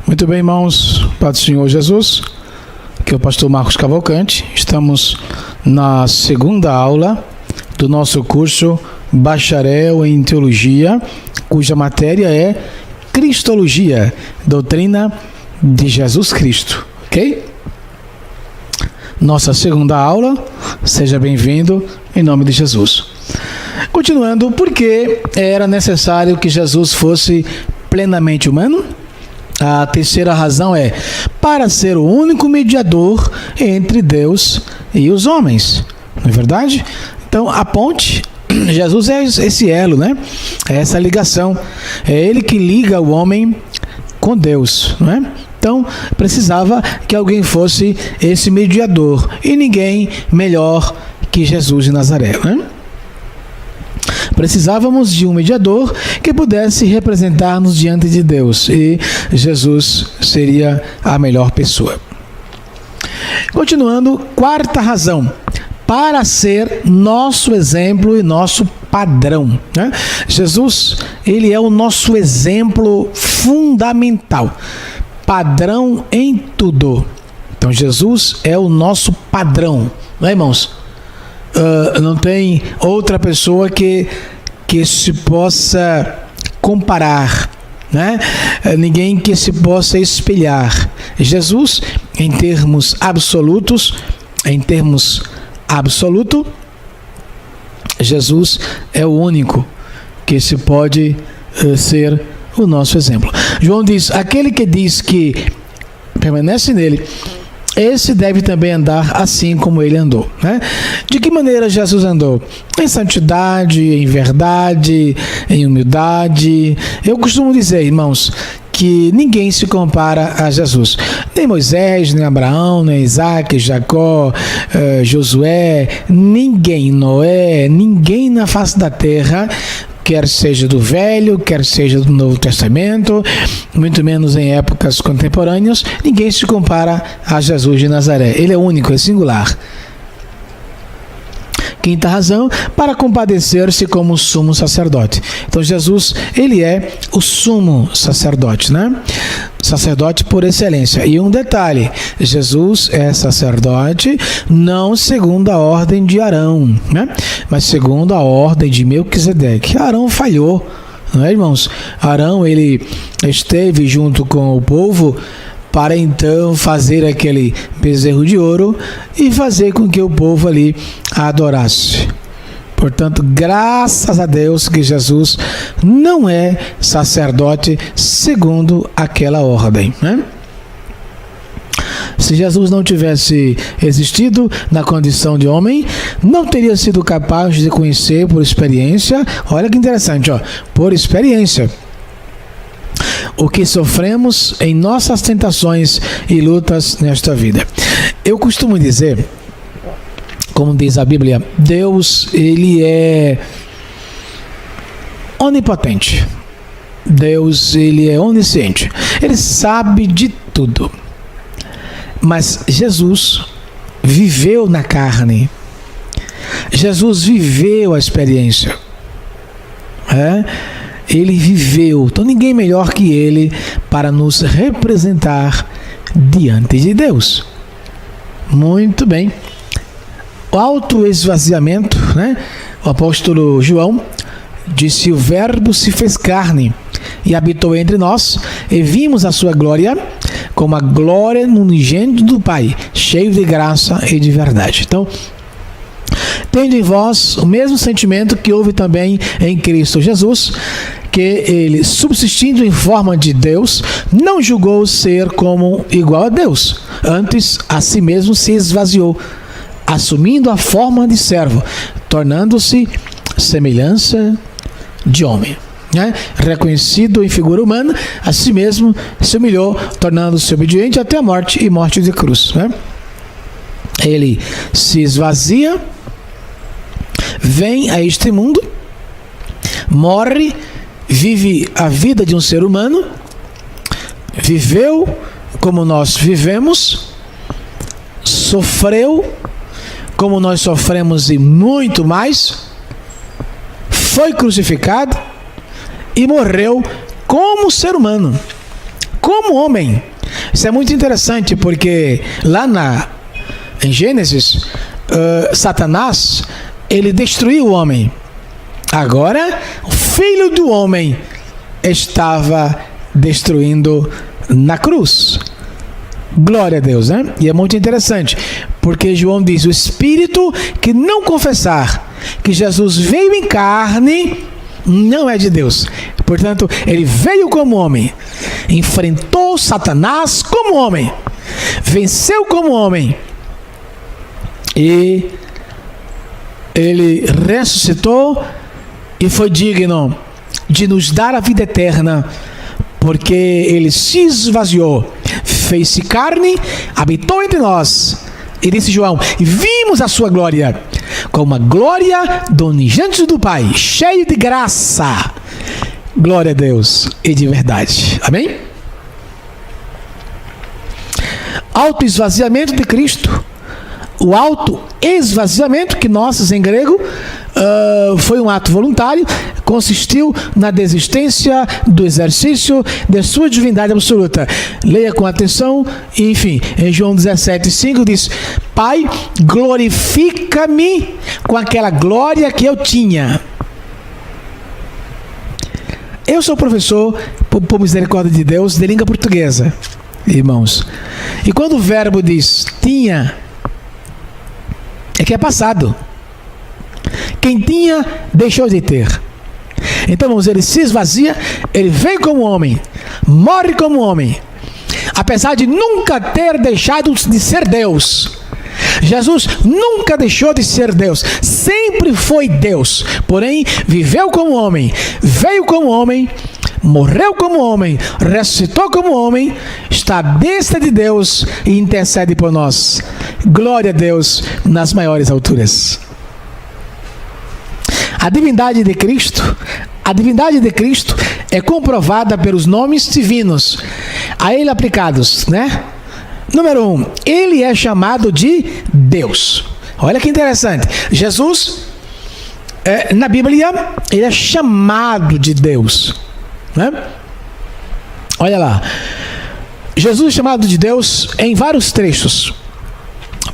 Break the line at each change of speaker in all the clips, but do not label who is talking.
Muito bem, irmãos, Pai do Senhor Jesus, que é o pastor Marcos Cavalcante. Estamos na segunda aula do nosso curso Bacharel em Teologia, cuja matéria é Cristologia, doutrina de Jesus Cristo, ok? Nossa segunda aula, seja bem-vindo em nome de Jesus. Continuando, por que era necessário que Jesus fosse plenamente humano? A terceira razão é para ser o único mediador entre Deus e os homens, não é verdade? Então, a ponte, Jesus é esse elo, né? É essa ligação, é Ele que liga o homem com Deus, não é? Então, precisava que alguém fosse esse mediador, e ninguém melhor que Jesus de Nazaré, né? Precisávamos de um mediador que pudesse representar-nos diante de Deus, e Jesus seria a melhor pessoa. Continuando, quarta razão, para ser nosso exemplo e nosso padrão, né? Jesus, ele é o nosso exemplo fundamental, padrão em tudo. Então, Jesus é o nosso padrão, não é, irmãos? Não tem outra pessoa que se possa comparar, né? Ninguém que se possa espelhar. Jesus, em termos absolutos, Jesus é o único que se pode ser o nosso exemplo. João diz, aquele que diz que permanece nele, esse deve também andar assim como ele andou, né? De que maneira Jesus andou? Em santidade, em verdade, em humildade. Eu costumo dizer, irmãos, que ninguém se compara a Jesus. Nem Moisés, nem Abraão, nem Isaac, Jacó, Josué, ninguém, Noé, ninguém na face da terra, quer seja do Velho, quer seja do Novo Testamento, muito menos em épocas contemporâneas, ninguém se compara a Jesus de Nazaré. Ele é único, é singular. Quinta razão, para compadecer-se como sumo sacerdote. Então, Jesus, ele é o sumo sacerdote, né? Sacerdote por excelência. E um detalhe, Jesus é sacerdote não segundo a ordem de Arão, né? Mas segundo a ordem de Melquisedeque. Arão falhou, não é, irmãos? Arão, ele esteve junto com o povo para então fazer aquele bezerro de ouro e fazer com que o povo ali a adorasse. Portanto, graças a Deus que Jesus não é sacerdote segundo aquela ordem, né? Se Jesus não tivesse existido na condição de homem, não teria sido capaz de conhecer por experiência, olha que interessante, por experiência, o que sofremos em nossas tentações e lutas nesta vida. Eu costumo dizer, como diz a Bíblia, Deus, ele é onipotente. Deus, ele é onisciente. Ele sabe de tudo. Mas Jesus viveu na carne. Jesus viveu a experiência. Ele viveu, então ninguém melhor que ele para nos representar diante de Deus. Muito bem. O autoesvaziamento, né? O apóstolo João disse, o verbo se fez carne e habitou entre nós, e vimos a sua glória como a glória no unigênito do Pai, cheio de graça e de verdade. Então, tendo em vós o mesmo sentimento que houve também em Cristo Jesus, que ele, subsistindo em forma de Deus, não julgou ser como igual a Deus, antes a si mesmo se esvaziou, assumindo a forma de servo, tornando-se semelhança de homem, né? Reconhecido em figura humana, a si mesmo se humilhou, tornando-se obediente até a morte e morte de cruz, né? Ele se esvazia, vem a este mundo, morre, vive a vida de um ser humano, viveu como nós vivemos, sofreu como nós sofremos e muito mais, foi crucificado e morreu como ser humano, como homem. Isso é muito interessante, porque lá em Gênesis, Satanás, ele destruiu o homem. Agora, o filho do homem estava destruindo na cruz. Glória a Deus, né? E é muito interessante, porque João diz: o espírito que não confessar que Jesus veio em carne não é de Deus. Portanto, ele veio como homem, enfrentou Satanás como homem, venceu como homem, e ele ressuscitou e foi digno de nos dar a vida eterna, porque ele se esvaziou, fez-se carne, habitou entre nós. E disse João: e vimos a sua glória, como a glória do unigênito do Pai, cheio de graça, glória a Deus, e de verdade. Amém? Autoesvaziamento de Cristo. O autoesvaziamento, que nossos em grego foi um ato voluntário, consistiu na desistência do exercício de sua divindade absoluta. Leia com atenção, enfim, em João 17,5 diz: Pai, glorifica-me com aquela glória que eu tinha. Eu sou professor, por misericórdia de Deus, de língua portuguesa, irmãos. E quando o verbo diz tinha, é que é passado. Quem tinha, deixou de ter. Então, irmãos, ele se esvazia, ele vem como homem, morre como homem, apesar de nunca ter deixado de ser Deus. Jesus nunca deixou de ser Deus, sempre foi Deus, porém viveu como homem, veio como homem, morreu como homem, ressuscitou como homem, está à destra de Deus e intercede por nós. Glória a Deus nas maiores alturas. A divindade de Cristo é comprovada pelos nomes divinos a ele aplicados, né? Número 1, ele é chamado de Deus. Olha que interessante. Jesus, na Bíblia, ele é chamado de Deus, né? Olha lá. Jesus é chamado de Deus em vários trechos.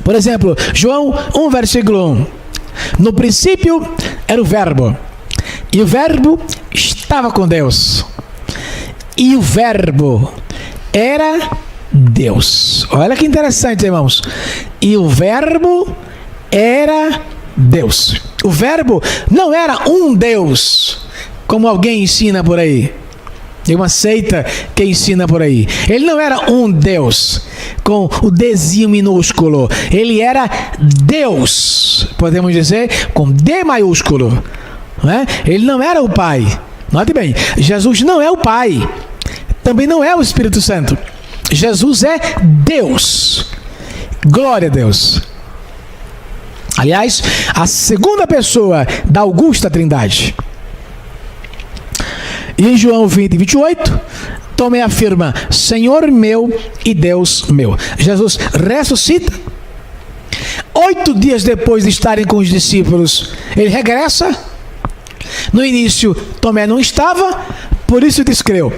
Por exemplo, João 1, versículo 1. No princípio era o Verbo, e o Verbo estava com Deus, e o Verbo era Deus. Olha que interessante, irmãos. E o Verbo era Deus. O Verbo não era um Deus, como alguém ensina por aí. Tem uma seita que ensina por aí. Ele não era um Deus com o Dzinho minúsculo. Ele era Deus, podemos dizer, com D maiúsculo, né? Ele não era o Pai. Note bem, Jesus não é o Pai, também não é o Espírito Santo. Jesus é Deus. Glória a Deus. Aliás, a segunda pessoa da augusta Trindade. E em João 20, 28, Tomé afirma: Senhor meu e Deus meu. Jesus ressuscita. 8 dias depois de estarem com os discípulos, ele regressa. No início, Tomé não estava, por isso descreu.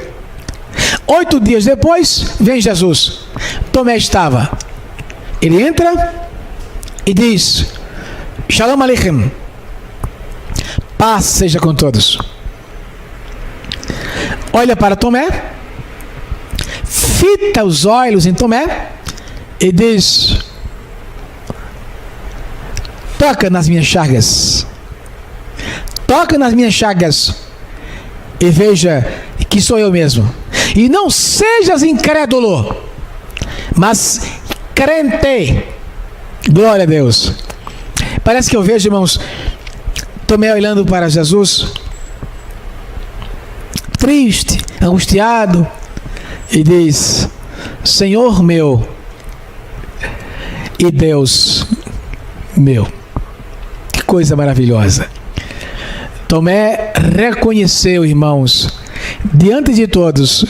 8 dias depois, vem Jesus. Tomé estava. Ele entra e diz: Shalom Aleichem. Paz seja com todos. Olha para Tomé, fita os olhos em Tomé e diz: toca nas minhas chagas. Toca nas minhas chagas e veja que sou eu mesmo. E não sejas incrédulo, mas crente. Glória a Deus. Parece que eu vejo, irmãos, Tomé olhando para Jesus, triste, angustiado, e diz: Senhor meu e Deus meu. Que coisa maravilhosa. Tomé reconheceu, irmãos, diante de todos,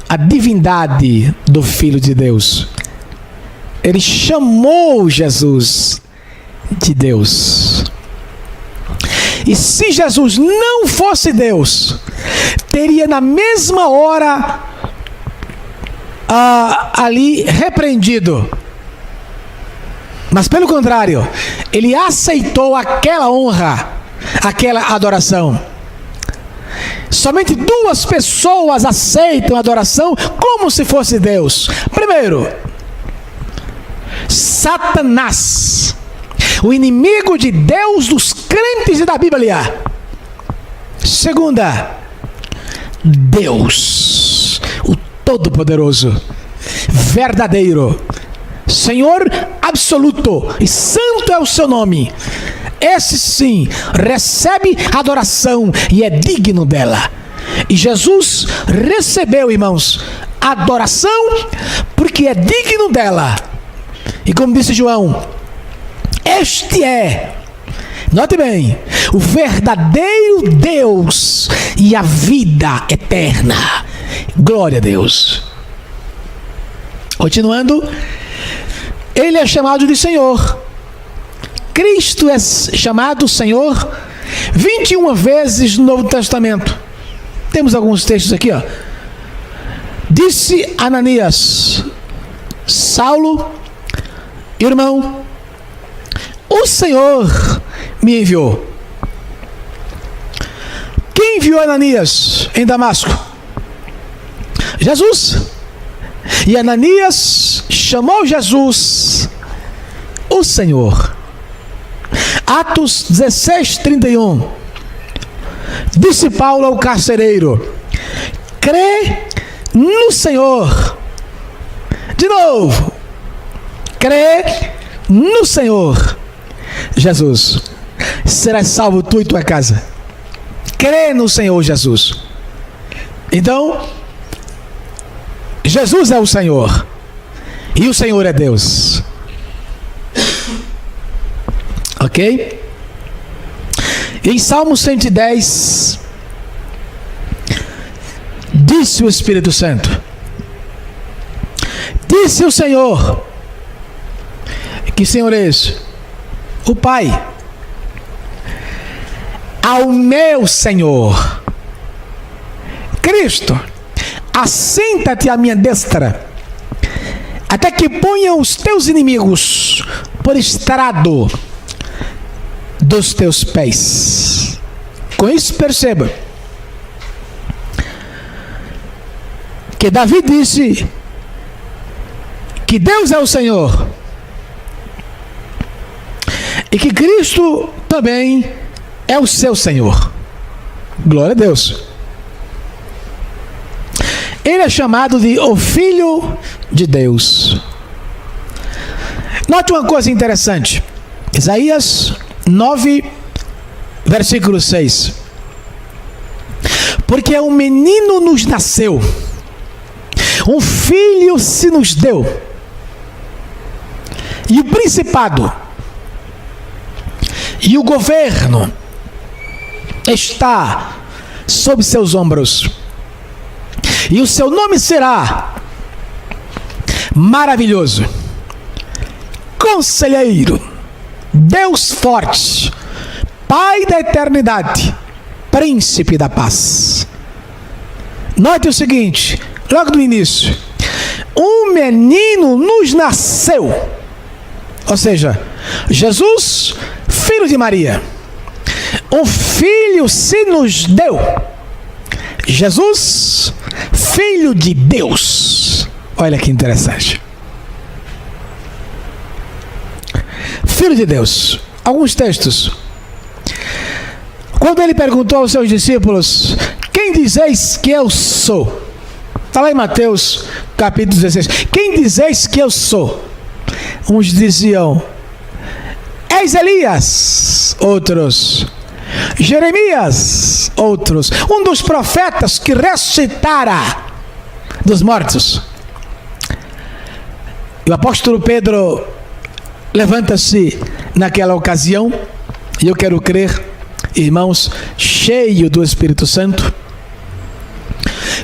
a divindade do Filho de Deus. Ele chamou Jesus de Deus. E se Jesus não fosse Deus, teria na mesma hora ali repreendido. Mas pelo contrário, ele aceitou aquela honra, aquela adoração. Somente duas pessoas aceitam a adoração como se fosse Deus. Primeiro, Satanás, o inimigo de Deus dos crentes e da Bíblia. Segunda, Deus, o Todo-Poderoso, verdadeiro, Senhor absoluto, e santo é o seu nome. Esse sim recebe adoração e é digno dela. E Jesus recebeu, irmãos, adoração porque é digno dela. E como disse João, este é, note bem, o verdadeiro Deus e a vida eterna. Glória a Deus. Continuando, ele é chamado de Senhor. Cristo é chamado Senhor 21 vezes no Novo Testamento. Temos alguns textos aqui, ó. Disse Ananias: Saulo, irmão, o Senhor me enviou. Quem enviou Ananias em Damasco? Jesus. E Ananias chamou Jesus o Senhor. Atos 16:31. Disse Paulo ao carcereiro: crê no Senhor. De novo, crê no Senhor Jesus, serás salvo tu e tua casa. Crê no Senhor Jesus. Então, Jesus é o Senhor e o Senhor é Deus. Ok? Em Salmo 110, disse o Espírito Santo: disse o Senhor. Que Senhor é esse? O Pai. Ao meu Senhor Cristo: assenta-te à minha destra, até que ponha os teus inimigos por estrado dos teus pés. Com isso, perceba que Davi disse que Deus é o Senhor e que Cristo também é o seu Senhor. Glória a Deus. Ele é chamado de o Filho de Deus. Note uma coisa interessante. Isaías 9, versículo 6. Porque um menino nos nasceu, um filho se nos deu, e o principado e o governo está sob seus ombros. E o seu nome será Maravilhoso, Conselheiro, Deus Forte, Pai da Eternidade, Príncipe da Paz. Note o seguinte, logo no início: um menino nos nasceu. Ou seja, Jesus, filho de Maria. Um filho se nos deu. Jesus, filho de Deus. Olha que interessante. Filho de Deus. Alguns textos. Quando ele perguntou aos seus discípulos: quem dizeis que eu sou? Está lá em Mateus capítulo 16. Quem dizeis que eu sou? Uns diziam: és Elias. Outros: Jeremias. Outros: um dos profetas que ressuscitara dos mortos. E o apóstolo Pedro levanta-se naquela ocasião, e eu quero crer, irmãos, cheio do Espírito Santo,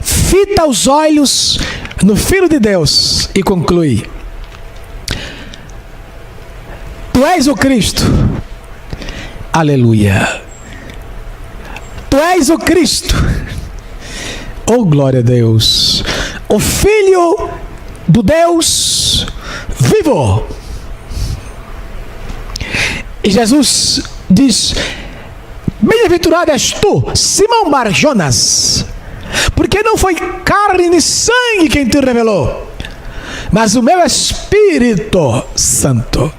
fita os olhos no Filho de Deus e conclui: tu és o Cristo. Aleluia. Tu és o Cristo. Oh, glória a Deus. O Filho do Deus vivo. E Jesus diz: bem-aventurado és tu, Simão Bar-Jonas, porque não foi carne nem sangue quem te revelou, mas o meu Espírito Santo.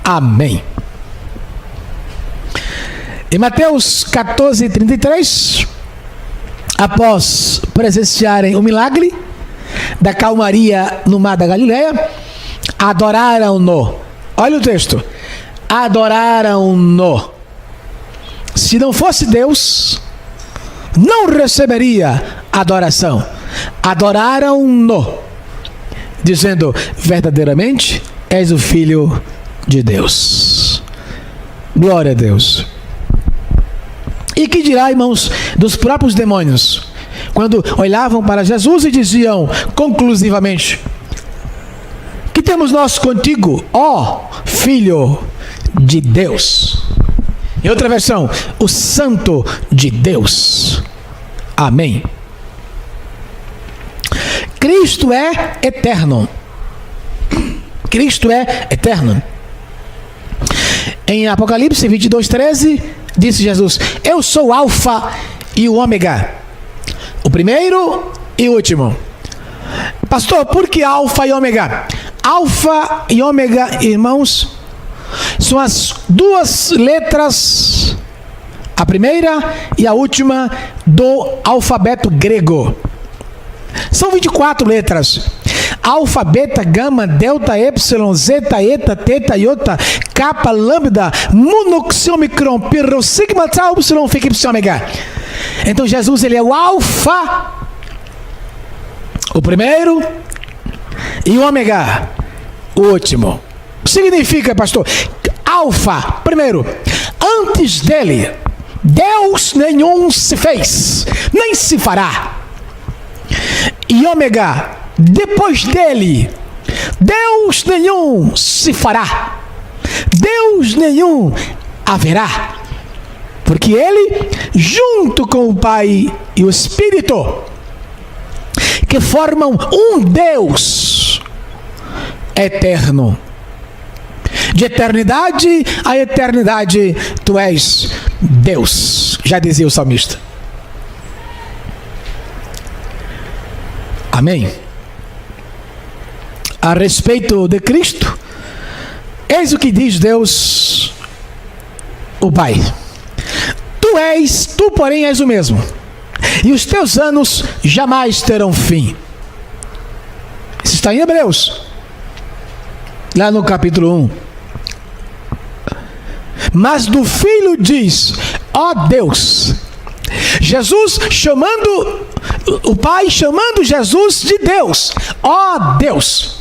Amém. Em Mateus 14:33, após presenciarem o milagre da calmaria no mar da Galileia, adoraram-no. Olha o texto. Adoraram-no. Se não fosse Deus, não receberia adoração. Adoraram-no, dizendo: verdadeiramente és o Filho de Deus. Glória a Deus. E que dirá, irmãos, dos próprios demônios, quando olhavam para Jesus e diziam conclusivamente: que temos nós contigo, ó Filho de Deus? Em outra versão, o Santo de Deus. Amém. Cristo é eterno. Cristo é eterno. Em Apocalipse 22:13, disse Jesus: eu sou o Alfa e o Ômega, o primeiro e o último. Pastor, por que Alfa e Ômega? Alfa e Ômega, irmãos, são as duas letras, a primeira e a última, do alfabeto grego. São 24 letras: alfa, beta, gama, delta, epsilon, zeta, eta, teta, iota, kappa, lambda, mu, xi, micron, pi, rho, sigma, tau, epsilon, fica, epsilon, ômega. Então Jesus, ele é o alfa, o primeiro, e o ômega, o último. Significa, pastor, alfa, primeiro, antes dele Deus nenhum se fez, nem se fará. E ômega, depois dele Deus nenhum se fará, Deus nenhum haverá, porque ele, junto com o Pai e o Espírito, que formam um Deus eterno. De eternidade a eternidade, tu és Deus, já dizia o salmista. Amém. A respeito de Cristo, eis o que diz Deus, o Pai: tu porém és o mesmo, e os teus anos jamais terão fim. Isso está em Hebreus, lá no capítulo 1. Mas do Filho diz: ó Deus. Jesus chamando, o Pai chamando Jesus de Deus: ó Deus,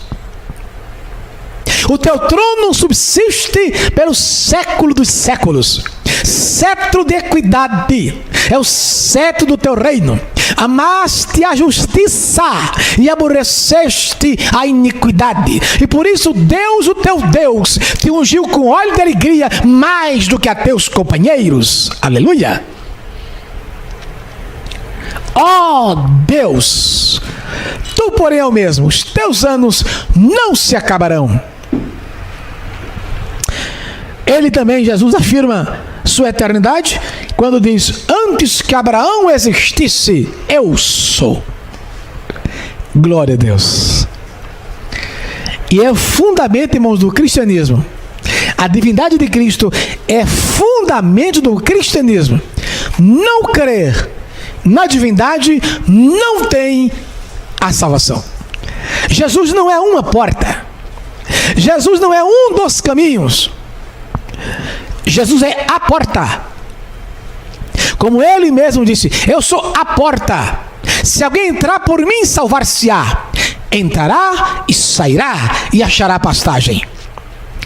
o teu trono subsiste pelo século dos séculos. Cetro de equidade é o cetro do teu reino. Amaste a justiça e aborreceste a iniquidade. E por isso Deus, o teu Deus, te ungiu com óleo de alegria mais do que a teus companheiros. Aleluia. Ó Deus, tu porém é o mesmo, os teus anos não se acabarão. Ele também, Jesus, afirma sua eternidade quando diz: antes que Abraão existisse, eu sou. Glória a Deus. E é fundamento, irmãos, do cristianismo. A divindade de Cristo é fundamento do cristianismo. Não crer na divindade não tem a salvação. Jesus não é uma porta. Jesus não é um dos caminhos. Jesus é a porta. Como ele mesmo disse: eu sou a porta. Se alguém entrar por mim, salvar-se-á. Entrará e sairá e achará pastagem.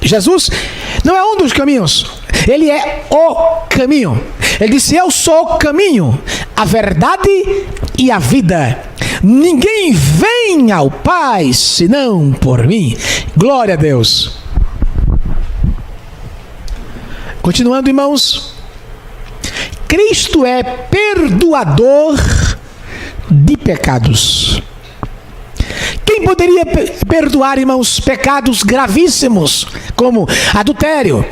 Jesus não é um dos caminhos, ele é o caminho. Ele disse: eu sou o caminho, a verdade e a vida. Ninguém vem ao Pai senão por mim. Glória a Deus. Continuando, irmãos, Cristo é perdoador de pecados. Quem Quem poderia perdoar, irmãos, pecados gravíssimos, como adultério,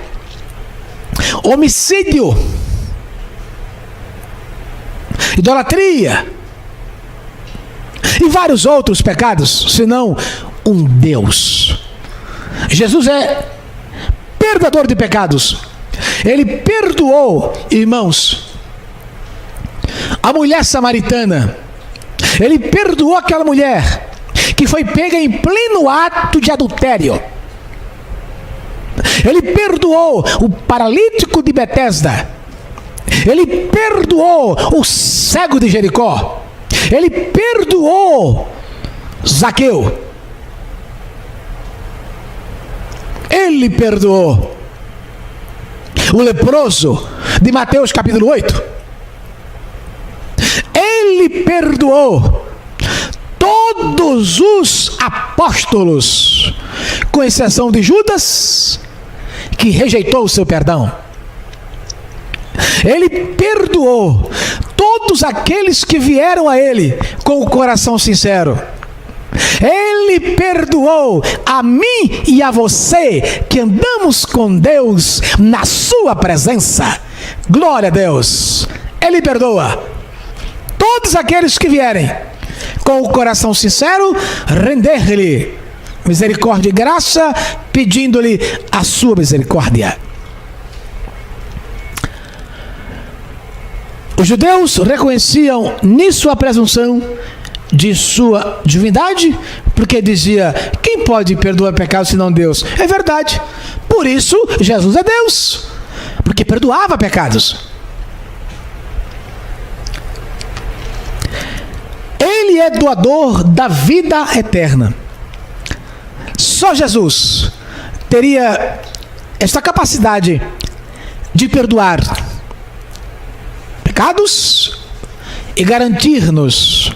homicídio, idolatria e vários outros pecados, senão um Deus? Jesus é perdoador de pecados. Ele perdoou, irmãos, a mulher samaritana. Ele perdoou aquela mulher que foi pega em pleno ato de adultério. Ele perdoou o paralítico de Betesda. Ele perdoou o cego de Jericó. Ele perdoou Zaqueu. Ele perdoou o leproso de Mateus capítulo 8. Ele perdoou todos os apóstolos, com exceção de Judas, que rejeitou o seu perdão. Ele perdoou todos aqueles que vieram a ele com o coração sincero. Ele perdoou a mim e a você que andamos com Deus na sua presença. Glória a Deus. Ele perdoa todos aqueles que vierem com o coração sincero, render-lhe misericórdia e graça, pedindo-lhe a sua misericórdia. Os judeus reconheciam nisso a presunção de sua divindade, porque dizia: quem pode perdoar pecados senão Deus? É verdade. Por isso Jesus é Deus, porque perdoava pecados. Ele é doador da vida eterna. Só Jesus teria esta capacidade de perdoar pecados e garantir-nos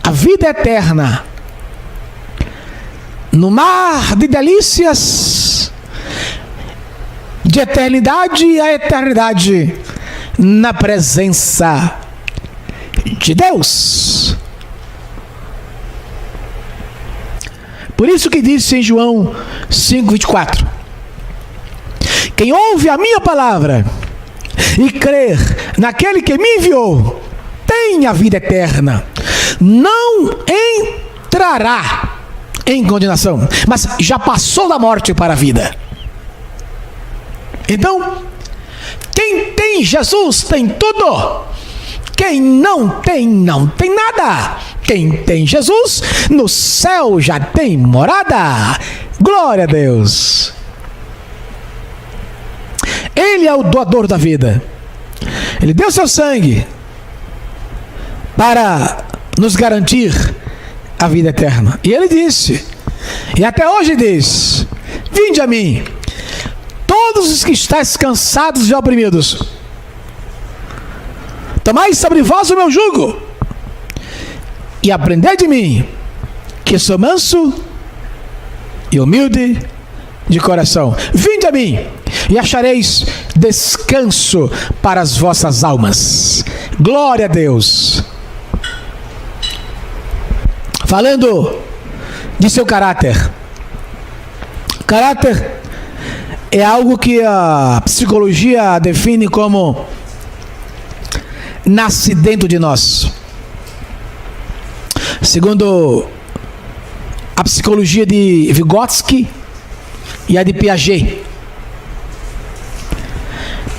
a vida eterna no mar de delícias, de eternidade a eternidade, na presença de Deus. Por isso que disse em João 5,24: quem ouve a minha palavra e crer naquele que me enviou, tem a vida eterna, não entrará em condenação, mas já passou da morte para a vida. Então, quem tem Jesus tem tudo. Quem não tem, não tem nada. Quem tem Jesus, no céu já tem morada. Glória a Deus. Ele é o doador da vida. Ele deu seu sangue para nos garantir a vida eterna. E ele disse, e até hoje diz: vinde a mim, todos os que estáis cansados e oprimidos, tomai sobre vós o meu jugo, e aprendei de mim, que sou manso e humilde de coração. Vinde a mim, e achareis descanso para as vossas almas. Glória a Deus. Falando de seu caráter. Caráter é algo que a psicologia define como nasce dentro de nós. Segundo a psicologia de Vygotsky e a de Piaget,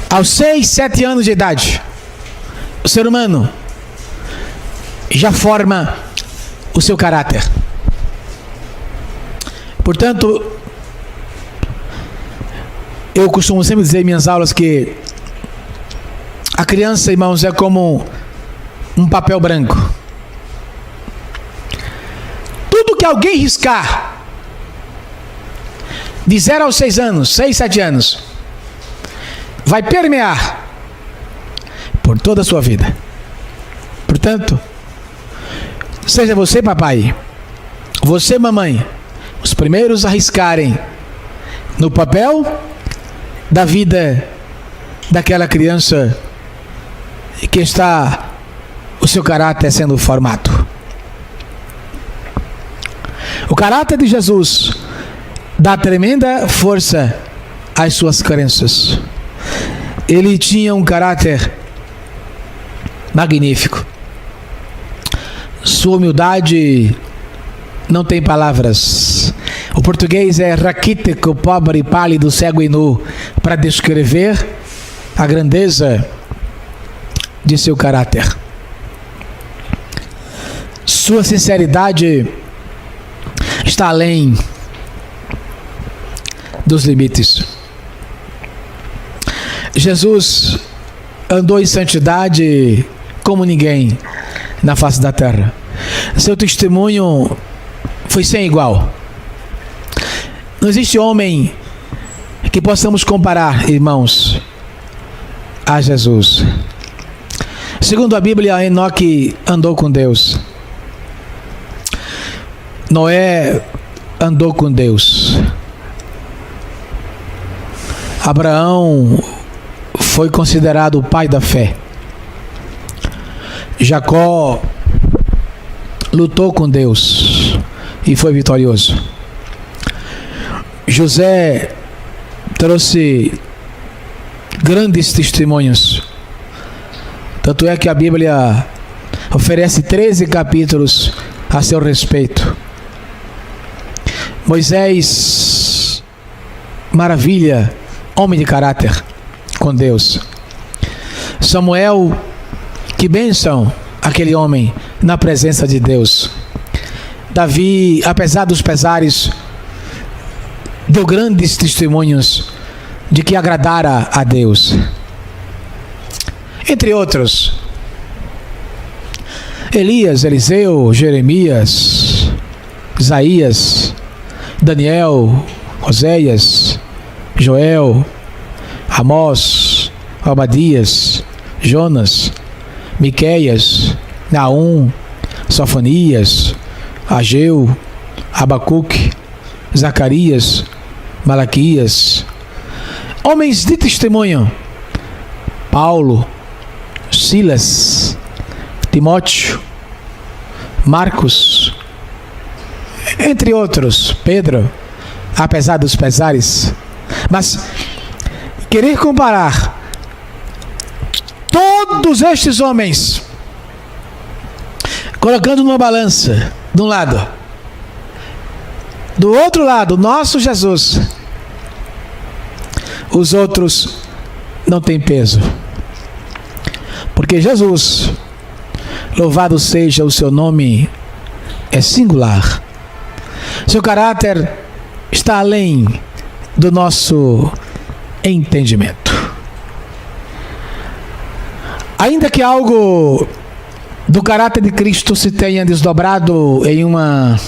aos 6, 7 anos de idade, o ser humano já forma o seu caráter. Portanto, eu costumo sempre dizer em minhas aulas que a criança, irmãos, é como um papel branco. Tudo que alguém riscar de 0 aos 6 anos, 6, 7 anos, vai permear por toda a sua vida. Portanto, seja você, papai, você, mamãe, os primeiros a riscarem no papel da vida daquela criança que está o seu caráter sendo formado. O caráter de Jesus dá tremenda força às suas crenças. Ele tinha um caráter magnífico. Sua humildade não tem palavras. O português é raquítico, pobre, pálido, cego e nu, para descrever a grandeza de seu caráter. Sua sinceridade está além dos limites. Jesus andou em santidade como ninguém na face da terra. Seu testemunho foi sem igual. Não existe homem que possamos comparar, irmãos, a Jesus. Segundo a Bíblia, Enoque andou com Deus. Noé andou com Deus. Abraão foi considerado o pai da fé. Jacó lutou com Deus e foi vitorioso. José trouxe grandes testemunhos. Tanto é que a Bíblia oferece 13 capítulos a seu respeito. Moisés, maravilha, homem de caráter com Deus. Samuel, que bênção aquele homem na presença de Deus. Davi, apesar dos pesares, deu grandes testemunhos de que agradara a Deus. Entre outros, Elias, Eliseu, Jeremias, Isaías, Daniel, Oséias, Joel, Amós, Obadias, Jonas, Miqueias, Naum, Sofonias, Ageu, Abacuque, Zacarias, Malaquias, homens de testemunho, Paulo, Silas, Timóteo, Marcos, entre outros, Pedro, apesar dos pesares. Mas querer comparar todos estes homens, colocando numa balança, de um lado, do outro lado, nosso Jesus, os outros não têm peso. Porque Jesus, louvado seja o seu nome, é singular. Seu caráter está além do nosso entendimento. Ainda que algo do caráter de Cristo se tenha desdobrado em uma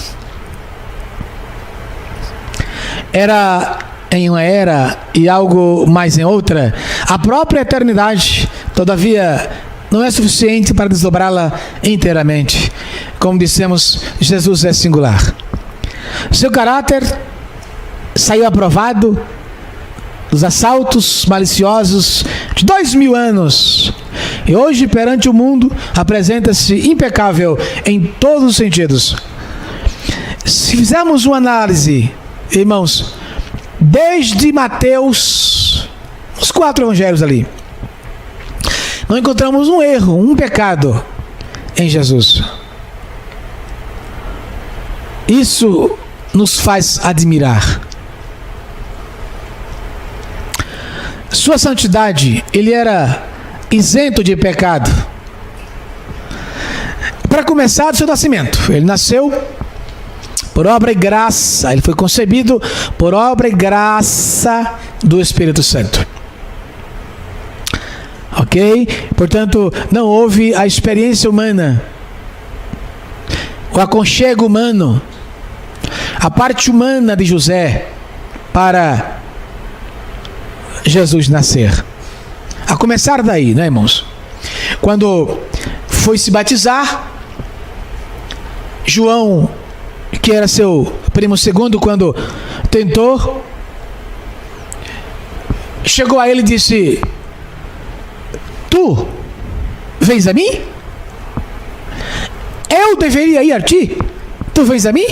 era e algo mais em outra, a própria eternidade, todavia, não é suficiente para desdobrá-la inteiramente. Como dissemos, Jesus é singular. Seu caráter saiu aprovado dos assaltos maliciosos de 2000 anos. E hoje, perante o mundo, apresenta-se impecável em todos os sentidos. Se fizermos uma análise, irmãos, desde Mateus, os 4 evangelhos ali, não encontramos um erro, um pecado em Jesus. Isso nos faz admirar. Sua santidade, ele era isento de pecado. Para começar, do seu nascimento, ele nasceu por obra e graça, ele foi concebido por obra e graça do Espírito Santo. Ok? Portanto, não houve a experiência humana, o aconchego humano, a parte humana de José para Jesus nascer. A começar daí, né, irmãos? Quando foi se batizar, João, que era seu primo segundo, quando tentou, chegou a ele e disse: tu vens a mim? Eu deveria ir a ti? Tu vens a mim?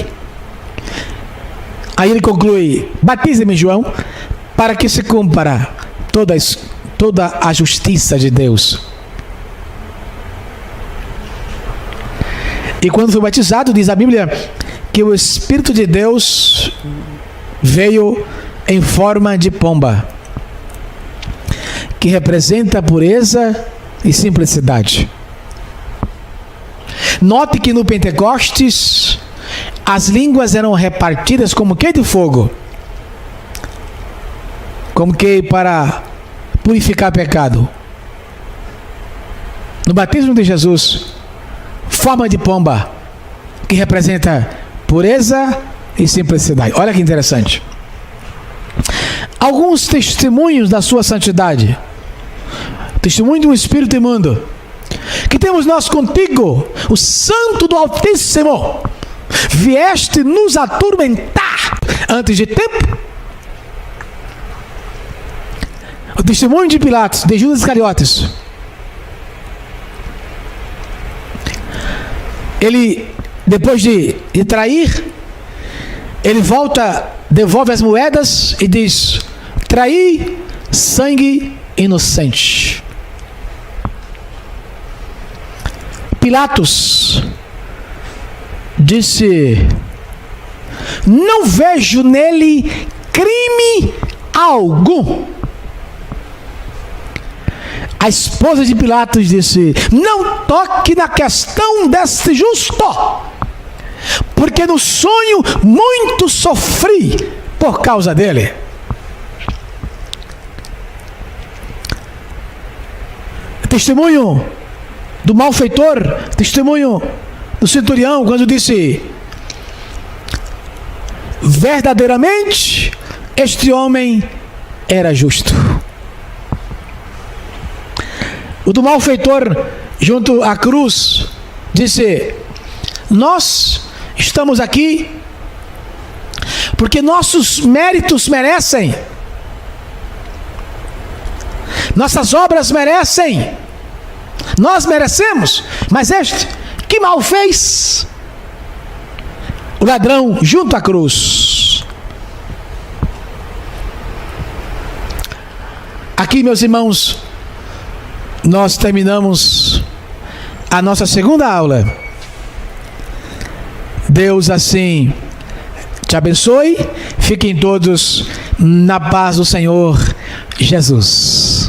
Aí ele conclui: batize-me, João, para que se cumpra toda a justiça de Deus. E quando foi batizado, diz a Bíblia que o Espírito de Deus veio em forma de pomba, que representa pureza e simplicidade. Note que no Pentecostes as línguas eram repartidas como que de fogo, como que para purificar pecado. No batismo de Jesus, forma de pomba, que representa pureza e simplicidade. Olha que interessante. Alguns testemunhos da sua santidade. Testemunho de um Espírito imundo. Que temos nós contigo, o Santo do Altíssimo, vieste nos atormentar antes de tempo. O testemunho de Pilatos, de Judas Iscariotes. Ele, depois de trair, ele volta, devolve as moedas e diz: traí sangue inocente. Pilatos disse: não vejo nele crime algum. A esposa de Pilatos disse: não toque na questão deste justo, porque no sonho muito sofri por causa dele. Testemunho do malfeitor, testemunho do centurião, quando disse: verdadeiramente este homem era justo. O do malfeitor junto à cruz disse: nós estamos aqui porque nossos méritos merecem, nossas obras merecem, nós merecemos, mas este, que mal fez? O ladrão junto à cruz. Aqui, meus irmãos, nós terminamos a nossa segunda aula. Deus assim te abençoe. Fiquem todos na paz do Senhor Jesus.